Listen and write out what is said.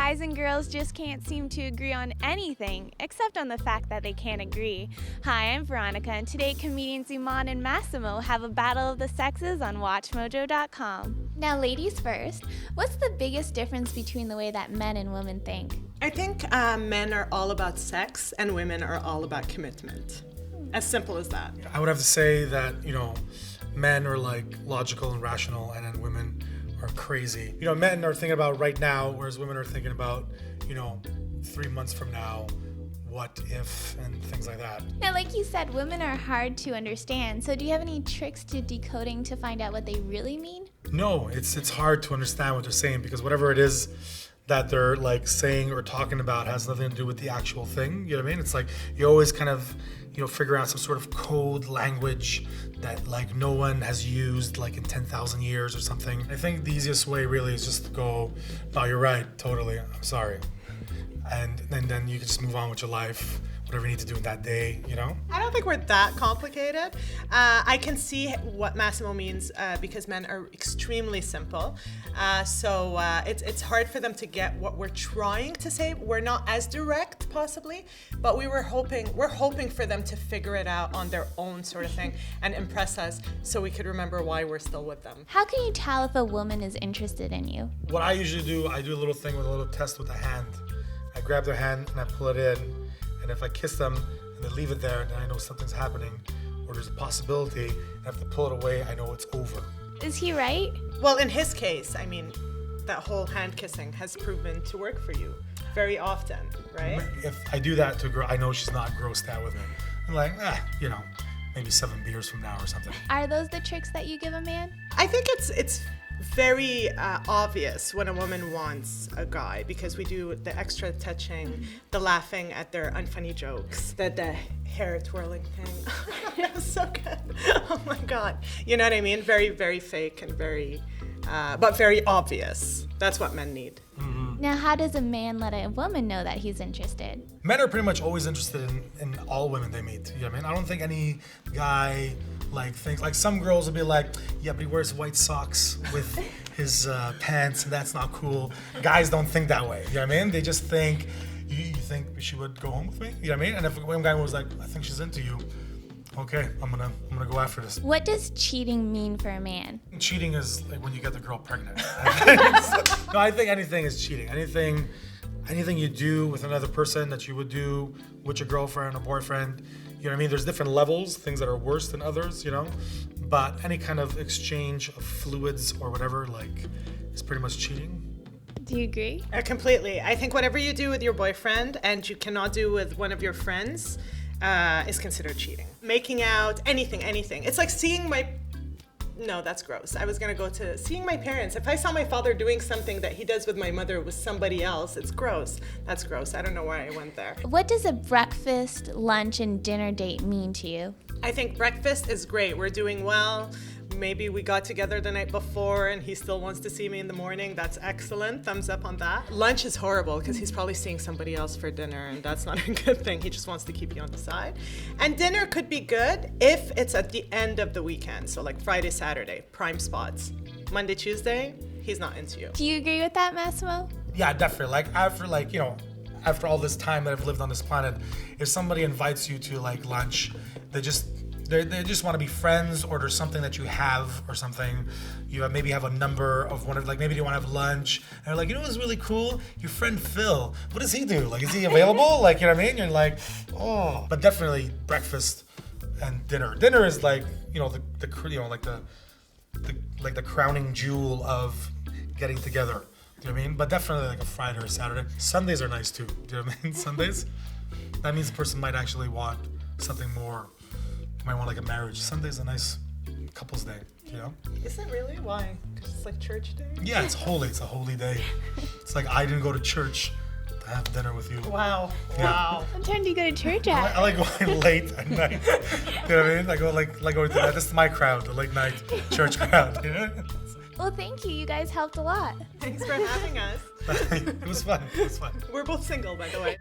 guys and girls just can't seem to agree on anything, except on the fact that they can't agree. Hi, I'm Veronica, and today comedians Iman and Massimo have a battle of the sexes on WatchMojo.com. Now, ladies first, what's the biggest difference between the way that men and women think? I think men are all about sex and women are all about commitment. As simple as that. I would have to say that, men are like logical and rational, and then women are crazy. Men are thinking about right now, whereas women are thinking about, 3 months from now, what if, and things like that. Now, like you said, women are hard to understand. So do you have any tricks to decoding to find out what they really mean? No, it's hard to understand what they're saying, because whatever it is that they're like saying or talking about has nothing to do with the actual thing. You know what I mean? It's like you always kind of, figure out some sort of code language that like no one has used like in 10,000 years or something. I think the easiest way really is just to go, no, you're right, totally, I'm sorry. And then you can just move on with your life, whatever you need to do in that day, I don't think we're that complicated. I can see what Massimo means because men are extremely simple. So it's hard for them to get what we're trying to say. We're not as direct, possibly, but we're hoping for them to figure it out on their own sort of thing and impress us so we could remember why we're still with them. How can you tell if a woman is interested in you? What I usually do, I do a little thing with a little test with the hand. I grab their hand and I pull it in. And if I kiss them and they leave it there, then I know something's happening, or there's a possibility. And if they pull it away, I know it's over. Is he right? Well, in his case, I mean, that whole hand kissing has proven to work for you very often, right? If I do that to a girl, I know she's not grossed out with me. I'm like, maybe 7 beers from now or something. Are those the tricks that you give a man? I think it's very obvious when a woman wants a guy, because we do the extra touching, the laughing at their unfunny jokes, the hair twirling thing. That was so good. Oh my God. You know what I mean? Very, very fake and very, but very obvious. That's what men need. Mm-hmm. Now, how does a man let a woman know that he's interested? Men are pretty much always interested in all women they meet. You know what I mean? I don't think any guy thinks, like some girls will be like, yeah, but he wears white socks with his pants, and that's not cool. Guys don't think that way. You know what I mean? They just think, you think she would go home with me? You know what I mean? And if one guy was like, I think she's into you, okay, I'm gonna go after this. What does cheating mean for a man? Cheating is like when you get the girl pregnant. No, I think anything is cheating. Anything you do with another person that you would do with your girlfriend or boyfriend, you know what I mean? There's different levels, things that are worse than others, but any kind of exchange of fluids or whatever, is pretty much cheating. Do you agree? Completely. I think whatever you do with your boyfriend and you cannot do with one of your friends is considered cheating. Making out, anything. It's like seeing no, that's gross. I was gonna go to seeing my parents. If I saw my father doing something that he does with my mother with somebody else, it's gross. That's gross. I don't know why I went there. What does a breakfast, lunch, and dinner date mean to you? I think breakfast is great. We're doing well. Maybe we got together the night before and he still wants to see me in the morning. That's excellent. Thumbs up on that. Lunch is horrible because he's probably seeing somebody else for dinner, and that's not a good thing. He just wants to keep you on the side. And dinner could be good if it's at the end of the weekend. So like Friday, Saturday, prime spots. Monday, Tuesday, he's not into you. Do you agree with that, Massimo? Yeah, definitely. After all this time that I've lived on this planet, if somebody invites you to lunch, they just want to be friends, or there's something that you have or something. You maybe have a number of one of, maybe they want to have lunch. And they're like, what's really cool? Your friend Phil, what does he do? Is he available? You know what I mean? You're like, oh. But definitely breakfast and dinner. Dinner is the crowning jewel of getting together. Do you know what I mean? But definitely a Friday or a Saturday. Sundays are nice too. Do you know what I mean? Sundays. That means the person might actually want something more. Might want a marriage. Sunday's a nice couple's day, Is it really? Why? Because it's like church day? Yeah, it's holy. It's a holy day. It's like I didn't go to church to have dinner with you. Wow. Yeah. Wow. What time do you go to church at? I like going late at night. You know what I mean? I go going to that. This is my crowd, the late night church crowd. Well, thank you. You guys helped a lot. Thanks for having us. It was fun. We're both single, by the way.